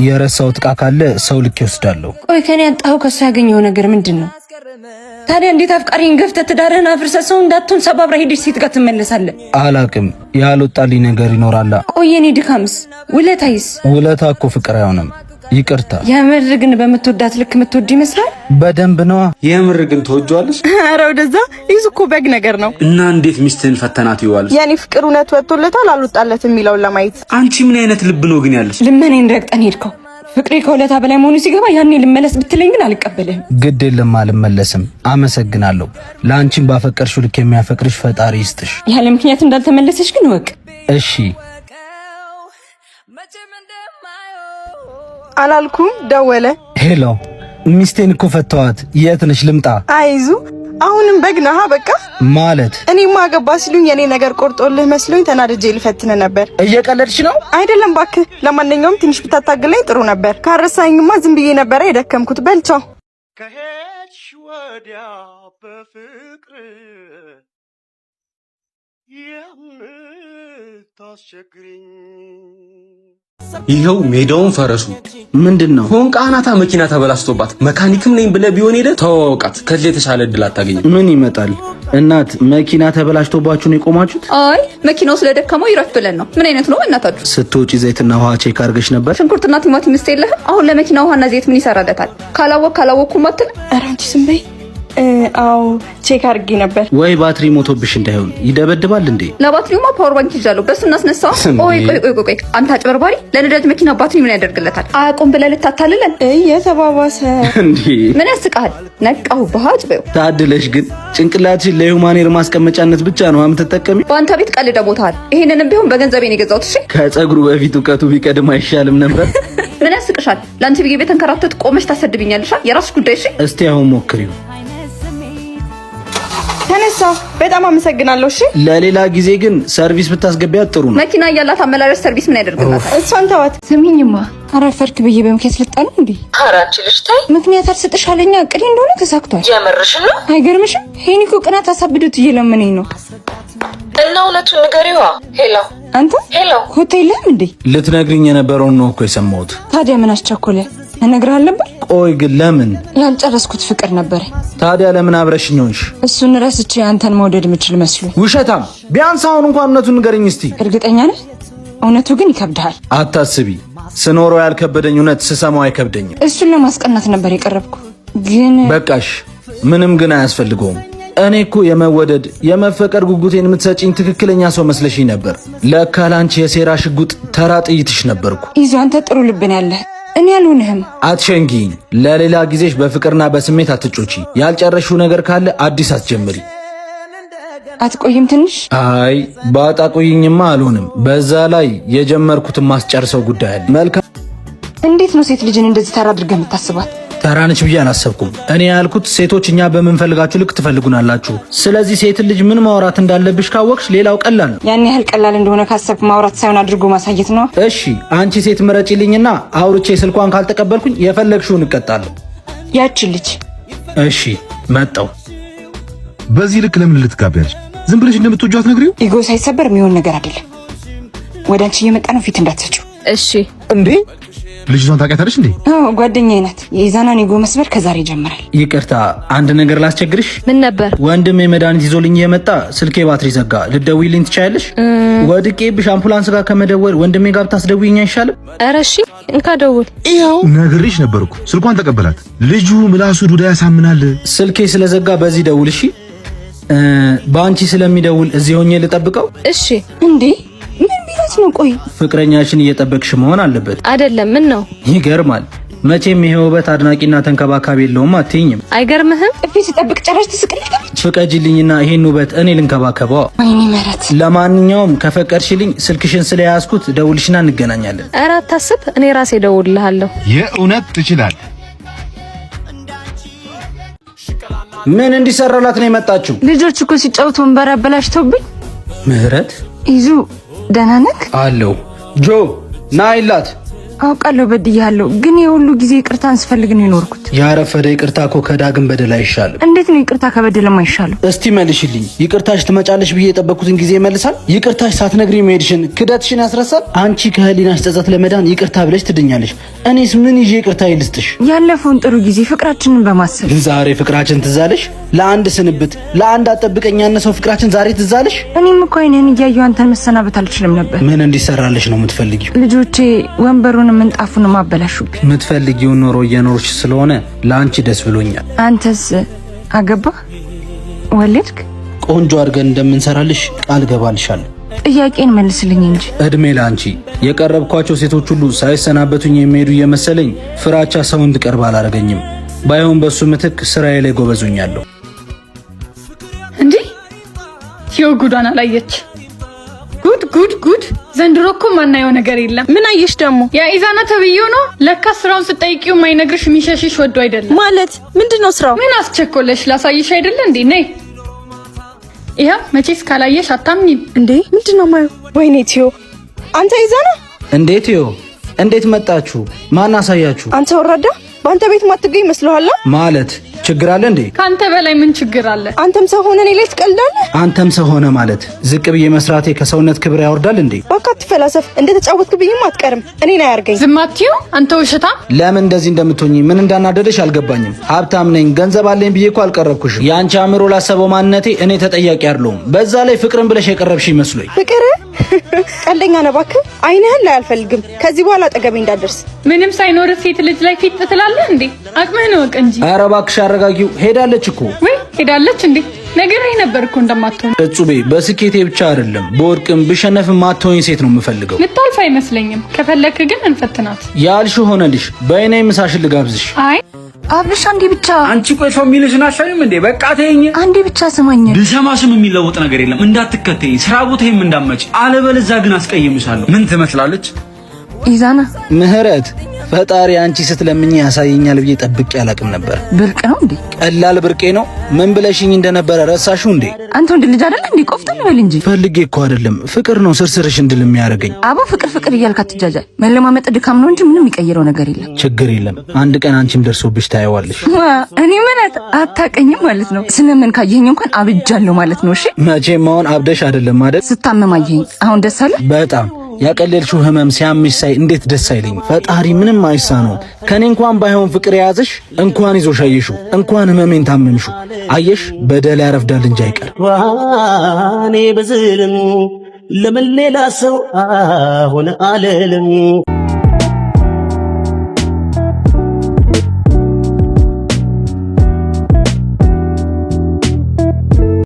የረሳው ዕቃ ካለ ሰው ልክ ይወስዳለሁ። ቆይ ከኔ አንጣው ከሱ ያገኘው ነገር ምንድነው? ታዲያ እንዴት አፍቃሪን ገፍተህ ትዳርህን አፍርሰህ ሰው እንዳትሆን ሰባብራ ሄደሽ ሴት ጋር ትመለሳለህ? አላቅም ያልወጣልኝ ነገር ይኖራላ። ቆይ የኔ ድካምስ ውለታይስ? ውለታ እኮ ፍቅር አይሆንም። ይቅርታ። የምር ግን በምትወዳት ልክ የምትወድ ይመስላል። በደንብ ነዋ። የምር ግን ትወጂዋለሽ? ኧረ ወደዛ ይዙ እኮ በግ ነገር ነው። እና እንዴት ሚስትህን ፈተናት ይዋልሽ? የኔ ፍቅር እውነት ወጥቶለታል አልወጣለትም የሚለውን ለማየት። አንቺ ምን አይነት ልብ ነው ግን ያለሽ? ልመኔን ረግጠን ሄድከው። ፍቅሬ ከውለታ በላይ መሆኑ ሲገባ ያኔ ልመለስ ብትለኝ ግን አልቀበልህም። ግድ የለም አልመለስም። አመሰግናለሁ። ለአንቺም ባፈቀርሽው ልክ የሚያፈቅርሽ ፈጣሪ ይስጥሽ። ያለ ምክንያት እንዳልተመለሰሽ ግን ወቅ። እሺ አላልኩም? ደወለ። ሄሎ ሚስቴን እኮ ፈተዋት። የት ነሽ? ልምጣ? አይዙ አሁንም በግናሃ በቃ ማለት እኔማ አገባ ሲሉኝ የኔ ነገር ቆርጦልህ መስሎኝ ተናድጄ ልፈትን ነበር። እየቀለድሽ ነው? አይደለም ባክህ። ለማንኛውም ትንሽ ብታታግለኝ ጥሩ ነበር። ካረሳኝማ ዝም ብዬ ነበር የደከምኩት። በልቻው ከሄድሽ ወዲያ በፍቅር የምታስቸግሪኝ ይኸው ሜዳውን ፈረሱ ምንድነው? ሆንቃናታ መኪና ተበላሽቶባት መካኒክም ነኝ ብለህ ቢሆን ሄደ ተዋወቃት። ከዚህ የተሻለ እድል አታገኝም። ምን ይመጣል? እናት መኪና ተበላሽቶባችሁ ነው የቆማችሁት? አይ መኪናው ስለደከመው ይረፍ ብለን ነው። ምን አይነት ነው እናታችሁ? ስትወጪ ዘይትና ውሃ ቼክ አድርገሽ ነበር? ሽንኩርትና ቲማቲም ምስጥ የለህም? አሁን ለመኪና ውሃና ዘይት ምን ይሰራለታል? ካላወቅኩም አትል። ኧረ አንቺ ዝም በይ። አው ቼክ አድርጌ ነበር። ወይ ባትሪ ሞቶብሽ እንዳይሆን። ይደበድባል እንዴ? ለባትሪውማ ፓወር ባንክ ይዣለሁ፣ በሱ እናስነሳው። ቆይ አንተ አጭበርባሪ፣ ለነዳጅ መኪና ባትሪ ምን ያደርግለታል? አያውቁም ብለህ ልታታልለን? እየተባባሰ እንዴ? ምን ያስቃል? ነቃው ባጭ በው። ታድለሽ ግን ጭንቅላትሽን ለሁማኔር ማስቀመጫነት ብቻ ነው የምትጠቀሚ። በአንተ ቤት ቀልደ ቦታል። ይሄንንም ቢሆን በገንዘቤ ነው የገዛሁት። እሺ ከፀጉሩ በፊት እውቀቱ ቢቀድም አይሻልም ነበር? ምን ያስቅሻል? ለአንቺ ብዬ ቤት ተንከራተት ቆመሽ ታሰድብኛለሽ። የራስሽ ጉዳይ። እሺ እስቲ አሁን ሞክሪው። ተነሳ። በጣም አመሰግናለሁ። እሺ ለሌላ ጊዜ ግን ሰርቪስ ብታስገቢያት ጥሩ ነው። መኪና እያላት አመላላሽ ሰርቪስ ምን ያደርግላታል? እሷን ተዋት። ስሚኝማ አረፈርክ ብዬ በምክንያት ልጣል እንዴ? ኧረ አንቺ ልጅ ታይ። ምክንያት አልሰጥሻለኛ እቅዴ እንደሆነ ተሳክቷል። የምርሽን ነው? አይገርምሽም? ሄኒኮ ቅናት አሳብዶት እየለመነኝ ነው። እና እውነቱን ንገሪዋ። ሄሎ አንተ ሄሎ ሆቴልም እንዴ? ልትነግሪኝ የነበረውን ነው እኮ የሰማሁት። ታዲያ ምን አስቸኮለ? እነግርሃለሁ ነበር። ቆይ ግን ለምን? ያልጨረስኩት ፍቅር ነበር። ታዲያ ለምን አብረሽኝ ሆንሽ? እሱን ረስቼ አንተን መውደድ የምችል መስሎ። ውሸታም! ቢያንስ አሁን እንኳን እውነቱን ንገረኝ እስቲ። እርግጠኛ ነህ? እውነቱ ግን ይከብድሃል። አታስቢ፣ ስኖረው ያልከበደኝ እውነት ስሰማው አይከብደኝም። እሱን ለማስቀናት ነበር የቀረብኩ። ግን በቃሽ፣ ምንም ግን አያስፈልገውም። እኔ እኮ የመወደድ የመፈቀር ጉጉቴን የምትሰጪኝ ትክክለኛ ሰው መስለሽኝ ነበር። ለካ ላንቺ የሴራ ሽጉጥ ተራ ጥይትሽ ነበርኩ። ይዞ አንተ ጥሩ ልብን ያለህ እኔ ያልሆንህም። አትሸንጊኝ። ለሌላ ጊዜሽ በፍቅርና በስሜት አትጮቺ። ያልጨረሽው ነገር ካለ አዲስ አትጀምሪ። አትቆይም ትንሽ? አይ ባጣ ቆይኝማ አልሆንም። በዛ ላይ የጀመርኩትን ማስጨርሰው ጉዳይ አለ። መልካም። እንዴት ነው ሴት ልጅን እንደዚህ ተራ አድርገህ የምታስባት? ተራነች ብዬ አላሰብኩም። እኔ ያልኩት ሴቶች እኛ በምንፈልጋችሁ ልክ ትፈልጉናላችሁ። ስለዚህ ሴት ልጅ ምን ማውራት እንዳለብሽ ካወቅሽ ሌላው ቀላል ነው። ያን ያህል ቀላል እንደሆነ ካሰብክ ማውራት ሳይሆን አድርጎ ማሳየት ነው። እሺ አንቺ ሴት ምረጪልኝና አውርቼ ስልኳን ካልተቀበልኩኝ የፈለግሽውን እቀጣለሁ። ያቺ ልጅ እሺ መጣው። በዚህ ልክ ለምን ልትጋቢያለሽ? ዝም ብለሽ እንደምትወጂው አትነግሪው? ኢጎ ሳይሰበር የሚሆን ነገር አይደለም። ወደ አንቺ እየመጣ ነው። ፊት እንዳትሰጪው እሺ። እንዴ ልጅቷን ታውቂያታለሽ እንዴ? አዎ ጓደኛዬ ናት። የኢዛናን ኢጎ መስበር ከዛሬ ይጀምራል። ይቅርታ አንድ ነገር ላስቸግርሽ? ምን ነበር? ወንድሜ መድኃኒት ይዞልኝ የመጣ ስልኬ ባትሪ ዘጋ። ልትደውይልኝ ትችያለሽ? ወድቄብሽ አምቡላንስ ጋር ከመደወል ወንድሜ ጋር ብታስደውይኝ አይሻልም? ኧረ እሺ እንካ ደውል። ይኸው ነግሬሽ ነበርኩ። ስልኳን ተቀበላት። ልጁ ምላሱ ዱዳ ያሳምናል። ስልኬ ስለዘጋ በዚህ ደውል እሺ። በአንቺ ስለሚደውል እዚህ ሆኜ ልጠብቀው? እሺ። እንዴ ምን ቢላት ነው? ቆይ ፍቅረኛሽን እየጠበቅሽ መሆን አለበት። አይደለም? ምን ነው? ይገርማል። መቼም ይሄ ውበት አድናቂና ተንከባካቢ የለውም አትይኝም? አይገርምህም? እፊ ስጠብቅ ጨራሽ ትስቅልኛለች። ፍቀጂልኝና ይሄን ውበት እኔ ልንከባከበው። ወይኔ ምህረት። ለማንኛውም ከፈቀድሽልኝ ስልክሽን ስለያዝኩት ደውልሽና እንገናኛለን። ኧረ አታስብ፣ እኔ ራሴ ደውልልሃለሁ። የእውነት ትችላለህ። ምን እንዲሰራላት ነው የመጣችው? ልጆች እኮ ሲጫወቱ ወንበር አበላሽተውብኝ። ምህረት ይዙ ደህና ነህ? አለው። ጆ ናይላት። አውቃለሁ በድያለሁ፣ ግን የሁሉ ጊዜ ይቅርታን ስፈልግ ነው የኖርኩት። ያረፈደ ይቅርታ እኮ ከዳግም በደል አይሻልም። እንዴት ነው ይቅርታ ከበደል የማይሻለው? እስቲ መልሽልኝ። ይቅርታሽ ትመጫለሽ ብዬ የጠበቅኩትን ጊዜ ይመልሳል? ይቅርታሽ ሳትነግሪ መሄድሽን ክደትሽን ያስረሳል? አንቺ ከህሊናሽ ጸጸት ለመዳን ይቅርታ ብለሽ ትድኛለሽ። እኔስ ምን ይዤ ይቅርታ ይልስጥሽ? ያለፈውን ጥሩ ጊዜ ፍቅራችንን በማሰብ ዛሬ ፍቅራችን ትዛለሽ? ለአንድ ስንብት ለአንድ አጠብቀኝ ያነሰው ፍቅራችን ዛሬ ትዛለሽ? እኔም እኮ አይነን እያየሁ አንተን መሰናበት አልችልም ነበር። ምን እንዲሰራልሽ ነው የምትፈልጊው? ልጆቼ ወንበሩን ምንጣፉን ማበላሹብኝ። የምትፈልጊውን ኖሮ እየኖርሽ ስለሆነ ለአንቺ ደስ ብሎኛል። አንተስ አገባህ? ወለድክ? ቆንጆ አድርገን እንደምንሰራልሽ ቃል ገባልሻለሁ። ጥያቄን መልስልኝ እንጂ። እድሜ ላንቺ። የቀረብኳቸው ሴቶች ሁሉ ሳይሰናበቱኝ የሚሄዱ እየመሰለኝ ፍራቻ ሰው እንድቀርብ አላረገኝም። ባይሆን በሱ ምትክ ስራዬ ላይ ጎበዙኛለሁ። እንዴ ይው ጉዳና ላየች። ጉድ ጉድ ጉድ! ዘንድሮ እኮ ማናየው ነገር የለም። ምን አየሽ ደግሞ? ያ ኢዛና ተብዬው ነው ለካ ስራውን ስጠይቂው ማይነግርሽ የሚሸሽሽ ወዶ አይደለም ማለት ምንድነው ስራው? ምን አስቸኮለሽ? ላሳይሽ አይደለ እንዴ? ነይ ይሄ መቼስ ካላየሽ አታምኚም እንዴ። ምንድነው ማየው? ወይኔ ቲዮ አንተ ኢዛና! እንዴት ዮ እንዴት መጣችሁ? ማን አሳያችሁ? አንተ ወራዳ በአንተ ቤት ማትገኝ መስሎሃል? ማለት ችግር አለ እንዴ? ካንተ በላይ ምን ችግር አለ? አንተም ሰው ሆነ እኔ ላይ ትቀልዳለህ? አንተም ሰው ሆነ ማለት ዝቅ ብዬ መስራቴ ከሰውነት ክብር ያወርዳል እንዴ? በቃ አትፈላሰፍ። እንደተጫወትክብኝም አትቀርም። እኔን አያርገኝ። ዝም አትይው አንተ ውሸታ። ለምን እንደዚህ እንደምትሆኚ ምን እንዳናደደሽ አልገባኝም። ሀብታም ነኝ ገንዘብ አለኝ ብዬ እኮ አልቀረብኩሽም። የአንቺ አእምሮ ላሰበው ማንነቴ እኔ ተጠያቂ አይደለሁም። በዛ ላይ ፍቅርን ብለሽ የቀረብሽ ይመስሎኝ። ፍቅር ቀልደኛ ነህ እባክህ። አይንህን ላይ አልፈልግም። ከዚህ በኋላ አጠገቤ እንዳደርስ። ምንም ሳይኖር ሴት ልጅ ላይ ፊት ትላለህ እንዴ? አቅምህን ወቅ እንጂ። ኧረ እባክሽ አረጋጊው። ሄዳለች እኮ። ወይ ሄዳለች እንዴ? ነግሬህ ነበር እኮ እንደማትሆን። እጹቤ በስኬቴ ብቻ አይደለም በወድቅም ብሸነፍም ማትሆኝ ሴት ነው የምፈልገው። ምታልፍ አይመስለኝም። ከፈለክ ግን እንፈትናት። ያልሽ ሆነልሽ። በእኔ ምሳሽን ልጋብዝሽ። አይ አብርሽ አንዴ ብቻ። አንቺ ቆይ ሰው የሚልሽን አሻይም እንዴ? በቃ ተይኝ። አንዴ ብቻ ስማኝ። ብሰማሽም የሚለወጥ ነገር የለም። እንዳትከተይ ስራ ቦታዬም እንዳትመጪ፣ አለበለዚያ ግን አስቀይምሻለሁ። ምን ትመስላለች? ኢዛና ምህረት ፈጣሪ አንቺ ስትለምኝ ያሳየኛል ብዬ ጠብቄ አላቅም ነበር። ብርቅ ነው እንዴ? ቀላል ብርቄ ነው። ምን ብለሽኝ እንደነበረ ረሳሽው እንዴ? አንተ ወንድ ልጅ አይደል እንዴ? ቆፍጠን በል እንጂ። ፈልጌ እኮ አይደለም ፍቅር ነው ስርስርሽ እንድል የሚያደርገኝ። አቦ ፍቅር ፍቅር እያልክ አትጃጃል። መለማመጥ ድካም ነው እንጂ ምንም የሚቀይረው ነገር የለም። ችግር የለም። አንድ ቀን አንቺም ደርሶብሽ ታየዋለሽ። እኔ ማለት አታቀኝም ማለት ነው። ስለምን ካየኝ እንኳን አብጃለሁ ማለት ነው። እሺ መቼም አሁን አብደሽ አይደለም አይደል? ስታመም አየኝ። አሁን ደስ አለ? በጣም ያቀለልሽው ህመም ሲያምሽ ሳይ እንዴት ደስ አይለኝ። ፈጣሪ ምንም አይሳነውም። ከኔ እንኳን ባይሆን ፍቅር የያዘሽ እንኳን ይዞሽ አየሽው፣ እንኳን ህመሜን ታመምሽው። አየሽ በደል ያረፍዳል እንጂ አይቀር። ዋኔ በዝልም ለምን ሌላ ሰው አሁን አለልም